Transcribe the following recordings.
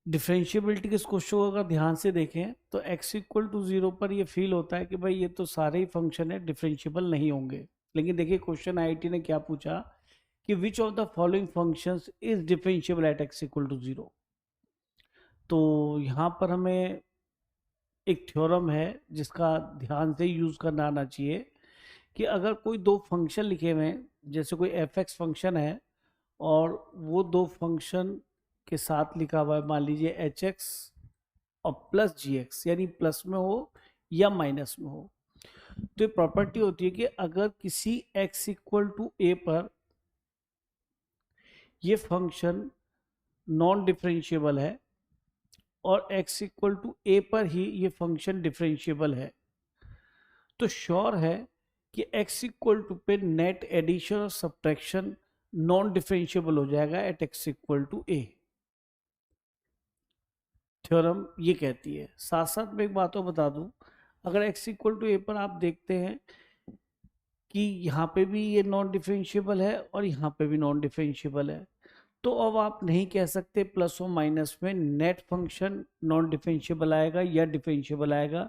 Differentiability के इस question को अगर ध्यान से देखें तो x इक्वल टू 0 पर ये फील होता है कि भाई ये तो सारे ही फंक्शन है, डिफरेंशियबल नहीं होंगे। लेकिन देखिए क्वेश्चन आईआईटी ने क्या पूछा कि which of the following functions is differentiable at x equal to 0। तो यहाँ पर हमें एक थ्योरम है जिसका ध्यान से यूज करना आना चाहिए कि अगर कोई दो फंक्शन लिखे हुए हैं, जैसे कोई एफ एक्स फंक्शन है और वो दो फंक्शन के साथ लिखा हुआ है, मान लीजिए एच एक्स और प्लस जी एक्स, यानी प्लस में हो या माइनस में हो, तो ये प्रॉपर्टी होती है कि अगर किसी x इक्वल टू ए पर ये फंक्शन नॉन डिफरेंशिएबल है और x इक्वल टू ए पर ही ये फंक्शन डिफरेंशिएबल है, तो श्योर है कि x इक्वल टू पे नेट एडिशन और सब्ट्रैक्शन नॉन डिफरेंशिएबल हो जाएगा at x equal to A. Theorem ये कहती है। साथ साथ में एक बात और बता दूं, अगर x इक्वल टू ए पर आप देखते हैं कि यहाँ पे भी ये नॉन डिफरेंशिएबल है और यहाँ पे भी नॉन डिफरेंशिएबल है, तो अब आप नहीं कह सकते प्लस और माइनस में नेट फंक्शन नॉन डिफरेंशिएबल आएगा या डिफरेंशिएबल आएगा।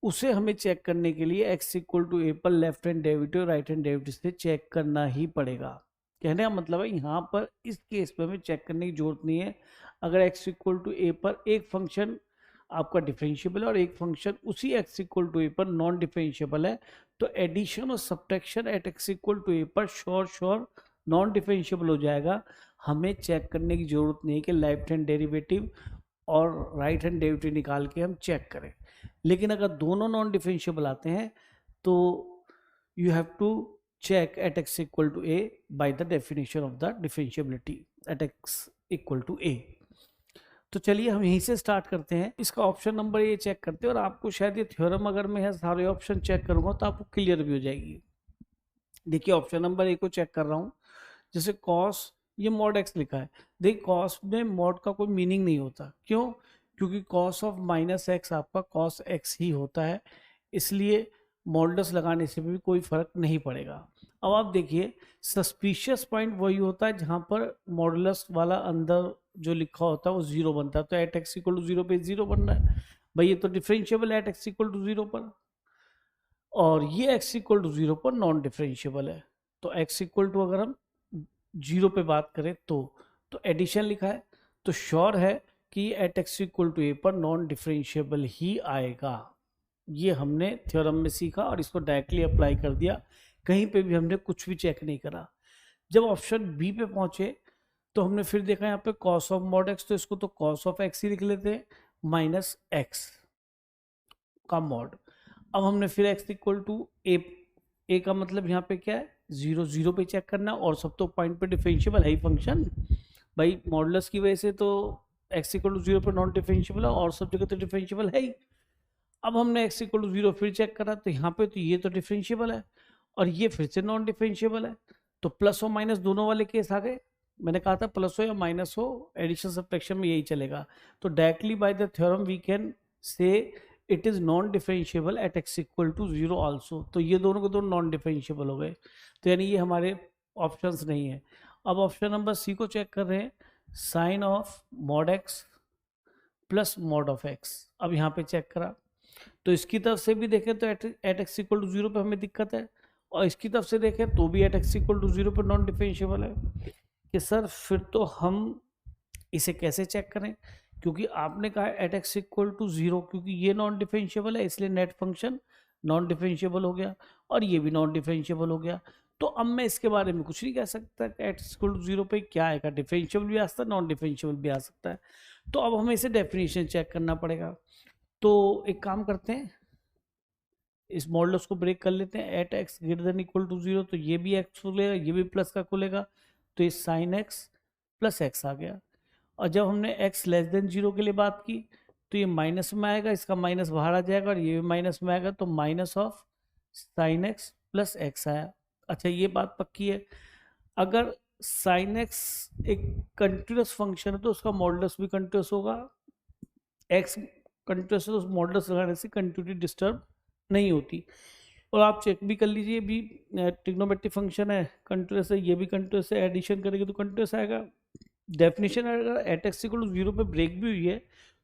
उसे हमें चेक करने के लिए x इक्वल टू ए पर left hand derivative right hand derivative से चेक करना ही पड़ेगा। कहने का मतलब है यहाँ पर इस केस पे हमें चेक करने की जरूरत नहीं है। अगर x इक्वल टू ए पर एक फंक्शन आपका डिफरेंशिएबल है और एक फंक्शन उसी x इक्वल टू ए पर नॉन डिफरेंशिएबल है, तो एडिशन और subtraction at x equal to A पर श्योर नॉन डिफरेंशिएबल हो जाएगा। हमें चेक करने की जरूरत नहीं है कि लेफ्ट हैंड डेरिवेटिव और राइट हैंड डेरिवेटिव निकाल के हम चेक करें। लेकिन अगर दोनों नॉन डिफरेंशिएबल आते हैं तो you have to check at x equal to a by the definition of the differentiability at x equal to a। तो चलिए हम यहीं से स्टार्ट करते हैं। इसका ऑप्शन नंबर ये चेक करते हैं और आपको शायद ये थ्योरम अगर मैं सारे ऑप्शन चेक करूंगा तो आपको क्लियर भी हो जाएगी। देखिए ऑप्शन नंबर ए को चेक कर रहा हूँ, जैसे cos, ये मॉड x लिखा है। देखिए cos में मॉड का कोई मीनिंग नहीं होता, क्यों? क्योंकि cos ऑफ माइनस एक्स आपका cos x ही होता है, इसलिए मॉडुलस लगाने से भी कोई फर्क नहीं पड़ेगा। अब आप देखिए सस्पिशियस पॉइंट वही होता है जहां पर मॉडुलस वाला अंदर जो लिखा होता है वो जीरो बनता है, तो at x equal to zero पे जीरो बन रहा है भाई, ये तो डिफरेंशिएबल है at x equal to zero पर, और ये एक्स इक्वल टू जीरो पर नॉन डिफरेंशिएबल है। तो एक्स इक्वल टू अगर हम जीरो पे बात करें तो एडिशन लिखा है, तो श्योर है कि eight x equal to A पर नॉन डिफरेंशिएबल ही आएगा। ये हमने थ्योरम में सीखा और इसको डायरेक्टली अप्लाई कर दिया, कहीं पे भी हमने कुछ भी चेक नहीं करा। जब ऑप्शन बी पे पहुंचे तो हमने फिर देखा यहाँ पे कॉस ऑफ मॉड एक्स, तो इसको तो कॉस ऑफ एक्स ही लिख लेते हैं, माइनस एक्स का मॉड। अब हमने फिर एक्स इक्वल टू ए का मतलब यहाँ पे क्या है, जीरो, जीरो पे चेक करना, और सब तो पॉइंट पे डिफरेंशिएबल है ही फंक्शन भाई, मॉडुलस की वजह से तो एक्स इक्वल टू जीरो पर नॉन डिफरेंशिएबल है और सब जगह तो डिफरेंशिएबल है ही। अब हमने x इक्वल टू जीरो फिर चेक करा, तो यहाँ पे तो ये तो डिफरेंशिएबल है और ये फिर से नॉन डिफरेंशिएबल है, तो प्लस और माइनस दोनों वाले केस आ गए। मैंने कहा था प्लस हो या माइनस हो एडिशन सब्ट्रैक्शन में यही चलेगा, तो directly by the theorem we can say it is non differentiable at x equal to zero also. तो ये दोनों के दोनों नॉन डिफरेंशिएबल हो गए, तो यानी ये हमारे ऑप्शंस नहीं है। अब ऑप्शन नंबर सी को चेक कर रहे हैं, sine of mod x plus mod of x. अब यहाँ पे चेक करा तो इसकी तरफ से भी देखें तो at x equal to zero पर हमें दिक्कत है, और इसकी तरफ से देखें तो भी at x equal to zero पर नॉन डिफरेंशिएबल है। कि सर फिर तो हम इसे कैसे चेक करें, क्योंकि आपने कहा at x equal to zero, क्योंकि ये नॉन डिफरेंशिएबल है इसलिए नेट फंक्शन नॉन डिफरेंशिएबल हो गया और ये भी नॉन डिफरेंशिएबल हो गया। तो अब मैं इसके बारे में कुछ नहीं कह सकता कि एट इक्वल टू जीरो पे क्या आएगा, डिफरेंशिएबल भी आ सकता है नॉन डिफरेंशिएबल भी आ सकता है। तो अब हमें इसे डेफिनेशन चेक करना पड़ेगा। तो एक काम करते हैं, इस मॉडुलस को ब्रेक कर लेते हैं, at x greater than equal to zero, तो ये भी एक्स खुलेगा ये भी प्लस का खुलेगा, तो ये साइन एक्स प्लस एक्स आ गया। और जब हमने एक्स लेस देन जीरो के लिए बात की तो ये माइनस में आएगा, इसका माइनस बाहर आ जाएगा और ये भी माइनस में आएगा, तो minus of sine x plus x आया। अच्छा ये बात पक्की है, अगर साइन एक्स एक कंटिन्यूस फंक्शन है तो उसका मॉडुलस भी कंटिन्यूस होगा, एक्स कंटिन्यूस है तो मॉडुलस लगाने से कंटिन्यूटी डिस्टर्ब नहीं होती। और आप चेक भी कर लीजिए, भी ट्रिग्नोमेट्रिक फंक्शन है, कंटिन्यूस है, ये भी कंटिन्यूस है, एडिशन करेंगे तो कंटिन्यूस आएगा, डेफिनेशन अगर एट एक्स इक्वल टू 0 पे ब्रेक भी हुई है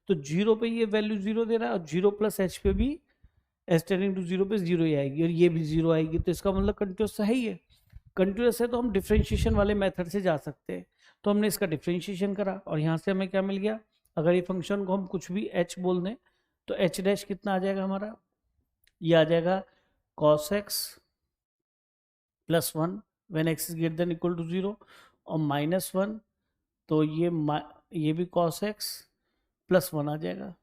तो 0 पे ये वैल्यू 0 दे रहा है और 0 प्लस एच पे भी एच टेंडिंग टू 0 पे 0 ही आएगी और ये भी 0 आएगी, तो इसका मतलब कंटिन्यूस है ही है। कंटिन्यूस है तो हम डिफ्रेंशिएशन वाले मेथड से जा सकते हैं। तो हमने इसका डिफ्रेंशिएशन करा और यहाँ से हमें क्या मिल गया, अगर ये फंक्शन को हम कुछ भी h बोल दें तो h डैश कितना आ जाएगा हमारा, ये आ जाएगा cos x plus 1 when x is greater than equal to 0 और माइनस 1, तो ये भी cos x प्लस 1 आ जाएगा।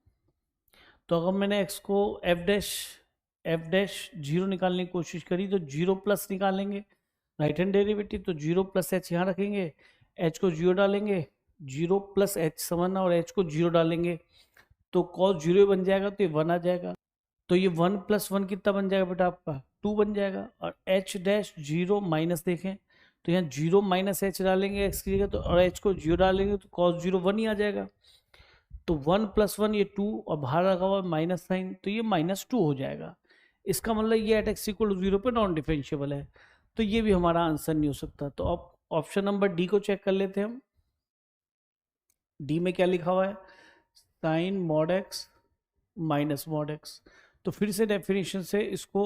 तो अगर मैंने x को f डैश 0 निकालने की कोशिश करी तो 0 प्लस निकालेंगे राइट हैंड डेरिवेटिव, तो 0 प्लस एच यहाँ रखेंगे, h को 0 डालेंगे, 0 प्लस एच समझना और h को 0 डालेंगे तो cos 0 बन जाएगा, तो ये 1 आ जाएगा। तो ये 1 प्लस 1 कितना बन जाएगा बेटा आपका 2 बन जाएगा। और h डैश 0 माइनस देखें तो यहाँ 0 माइनस एच डालेंगे x की जगह तो, और h को 0 डालेंगे तो cos 0 1 ही आ जाएगा। तो 1 प्लस 1 ये 2 और बाहर रखा हुआ माइनस साइन तो ये -2 हो जाएगा। इसका मतलब ये एट एक्स इक्वल टू 0 पे नॉन डिफरेंशिएबल है, तो ये भी हमारा आंसर नहीं हो सकता। तो अब ऑप्शन नंबर डी को चेक कर लेते हैं हम। डी में क्या लिखा हुआ है, sine mod x minus mod x. तो फिर से डेफिनेशन से इसको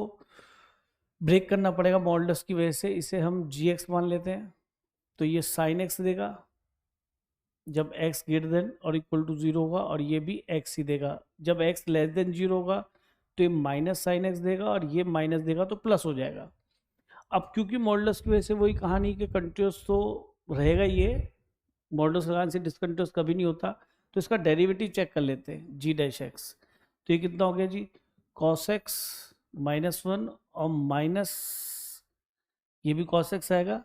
ब्रेक करना पड़ेगा मॉडुलस की वजह से, इसे हम जी एक्स मान लेते हैं। तो ये साइन एक्स देगा जब x ग्रेटर देन और इक्वल टू 0 होगा, और ये भी x ही देगा जब x लेस देन 0 होगा, तो ये माइनस साइन एक्स देगा और ये माइनस देगा तो प्लस हो जाएगा। अब क्योंकि मॉडुलस की वजह से वही कहानी कि कंटिन्यूस तो रहेगा, ये मॉडुलस लगाने से डिसकंटिन्यूस कभी नहीं होता। तो इसका डेरिवेटिव चेक कर लेते हैं जी डैश एक्स। तो ये कितना हो गया जी, कॉस एक्स माइनस 1 और माइनस ये भी कॉस एक्स आएगा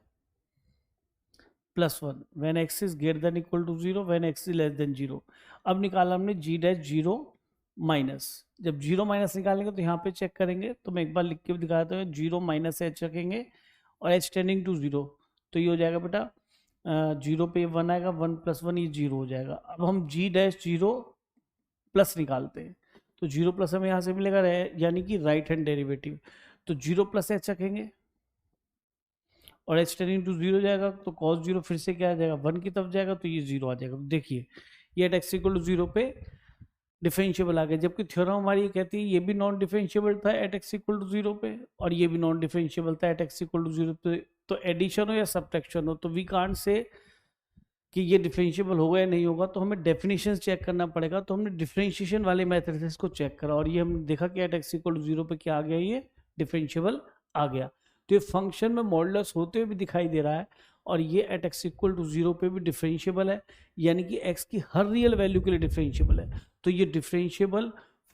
plus 1 when x is greater than equal to 0 when x is less than 0। अब निकाला हमने जी डैश 0 माइनस, जब 0 माइनस निकालेंगे तो यहाँ पे चेक करेंगे, तो मैं एक बार लिख के भी दिखा देता हूँ। 0 माइनस एच रखेंगे और h टेंडिंग टू 0, तो ये हो जाएगा बेटा 0 पे 1 आएगा, 1 प्लस 1 ये 0 हो जाएगा। अब हम जी डैश 0 प्लस निकालते हैं तो 0 प्लस हमें यहाँ से मिलेगा यानी कि राइट हैंड डेरिवेटिव, तो 0 प्लस एच रखेंगे और h टेंडिंग टू 0 जाएगा तो cos 0 फिर से क्या आ जाएगा 1 की तरफ जाएगा तो ये 0 आ जाएगा। देखिए ये एट एक्स इक्वल टू 0 पे डिफरेंशिएबल आ गया, जबकि थ्योरम हमारी ये कहती है ये भी नॉन डिफरेंशिएबल था एट एक्स इक्वल टू 0 पे और ये भी नॉन डिफरेंशिएबल था एट एक्स इक्वल टू 0 पे। तो एडिशन हो या सब्ट्रैक्शन हो तो वी कांट से कि ये डिफरेंशिएबल होगा या नहीं होगा, तो हमें डेफिनेशन चेक करना पड़ेगा। तो हमने डिफरेंशिएशन वाले मेथड से इसको चेक करा और ये हमने देखा कि एट एक्स इक्वल टू 0 पे क्या आ गया, ये डिफरेंशिएबल आ गया। तो ये फंक्शन में मॉडुलस होते हुए भी दिखाई दे रहा है और ये एट एक्स इक्वल टू 0 पे भी डिफरेंशिएबल है, यानी कि x की हर रियल वैल्यू के लिए डिफरेंशिएबल है। तो ये differentiable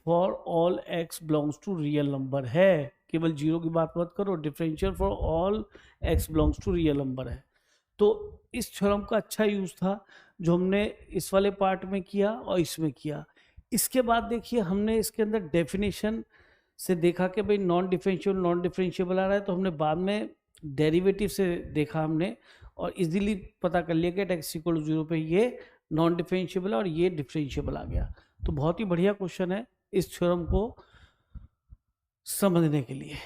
for all x belongs to real number है, केवल 0 की बात मत करो, differential for all x belongs to real number है। तो इस थ्योरम का अच्छा यूज था जो हमने इस वाले पार्ट में किया और इसमें किया। इसके बाद देखिए हमने इसके अंदर डेफिनेशन से देखा कि भाई नॉन डिफरेंशिएबल आ रहा है, तो हमने बाद में डेरिवेटिव से देखा हमने और इजीली पता कर लिया कि x इक्वल टू 0 पे ये नॉन डिफरेंशिएबल है और ये डिफरेंशिएबल आ गया। तो बहुत ही बढ़िया क्वेश्चन है इस थ्योरम को समझने के लिए।